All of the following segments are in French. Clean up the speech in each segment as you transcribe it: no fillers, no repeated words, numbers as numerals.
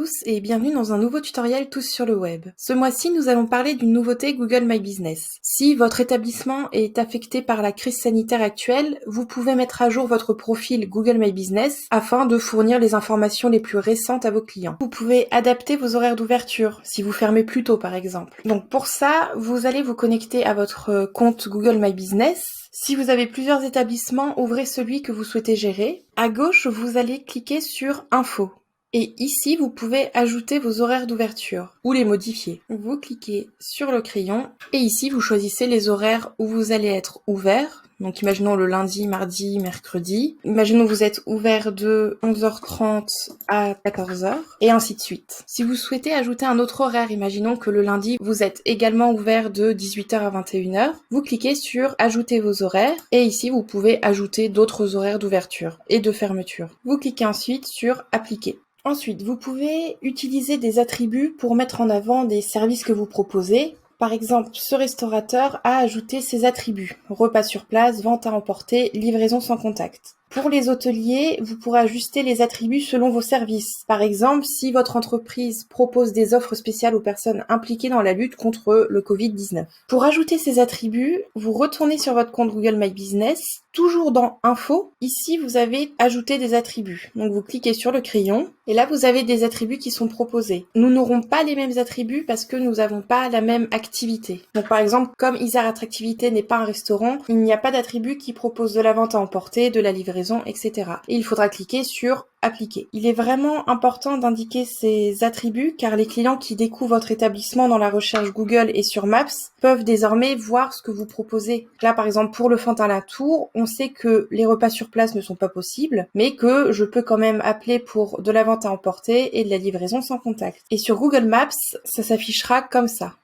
tous et bienvenue dans un nouveau tutoriel Tous sur le web. Ce mois-ci, nous allons parler d'une nouveauté Google My Business. Si votre établissement est affecté par la crise sanitaire actuelle, vous pouvez mettre à jour votre profil Google My Business afin de fournir les informations les plus récentes à vos clients. Vous pouvez adapter vos horaires d'ouverture, si vous fermez plus tôt par exemple. Donc pour ça, vous allez vous connecter à votre compte Google My Business. Si vous avez plusieurs établissements, ouvrez celui que vous souhaitez gérer. À gauche, vous allez cliquer sur Info. Et ici, vous pouvez ajouter vos horaires d'ouverture ou les modifier. Vous cliquez sur le crayon et ici, vous choisissez les horaires où vous allez être ouvert. Donc imaginons le lundi, mardi, mercredi. Imaginons que vous êtes ouvert de 11h30 à 14h et ainsi de suite. Si vous souhaitez ajouter un autre horaire, imaginons que le lundi, vous êtes également ouvert de 18h à 21h. Vous cliquez sur Ajouter vos horaires et ici, vous pouvez ajouter d'autres horaires d'ouverture et de fermeture. Vous cliquez ensuite sur Appliquer. Ensuite, vous pouvez utiliser des attributs pour mettre en avant des services que vous proposez. Par exemple, ce restaurateur a ajouté ses attributs: repas sur place, vente à emporter, livraison sans contact. Pour les hôteliers, vous pourrez ajuster les attributs selon vos services. Par exemple, si votre entreprise propose des offres spéciales aux personnes impliquées dans la lutte contre le Covid-19. Pour ajouter ces attributs, vous retournez sur votre compte Google My Business, toujours dans Info. Ici, vous avez ajouté des attributs. Donc, vous cliquez sur le crayon et là, vous avez des attributs qui sont proposés. Nous n'aurons pas les mêmes attributs parce que nous n'avons pas la même activité. Donc, par exemple, comme Isère Attractivité n'est pas un restaurant, il n'y a pas d'attributs qui proposent de la vente à emporter, de la livraison, etc. Et il faudra cliquer sur Appliquer. Il est vraiment important d'indiquer ces attributs car les clients qui découvrent votre établissement dans la recherche Google et sur Maps peuvent désormais voir ce que vous proposez. Là, par exemple, pour le Fantin-la-Tour, on sait que les repas sur place ne sont pas possibles, mais que je peux quand même appeler pour de la vente à emporter et de la livraison sans contact. Et sur Google Maps, ça s'affichera comme ça.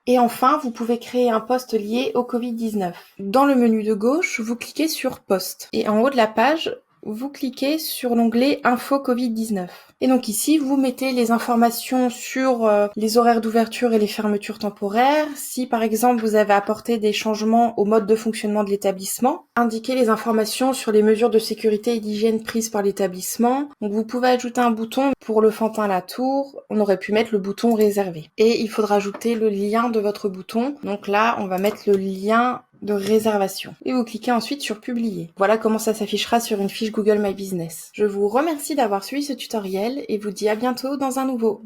Et enfin, vous pouvez créer un post lié au Covid-19. Dans le menu de gauche, vous cliquez sur Post. Et en haut de la page, vous cliquez sur l'onglet Info Covid-19. Et donc ici, vous mettez les informations sur les horaires d'ouverture et les fermetures temporaires. Si par exemple, vous avez apporté des changements au mode de fonctionnement de l'établissement, indiquez les informations sur les mesures de sécurité et d'hygiène prises par l'établissement. Donc vous pouvez ajouter un bouton pour le Fantin-la-Tour. On aurait pu mettre le bouton réservé. Et il faudra ajouter le lien de votre bouton. Donc là, on va mettre le lien de réservation. Et vous cliquez ensuite sur Publier. Voilà comment ça s'affichera sur une fiche Google My Business. Je vous remercie d'avoir suivi ce tutoriel et vous dis à bientôt dans un nouveau.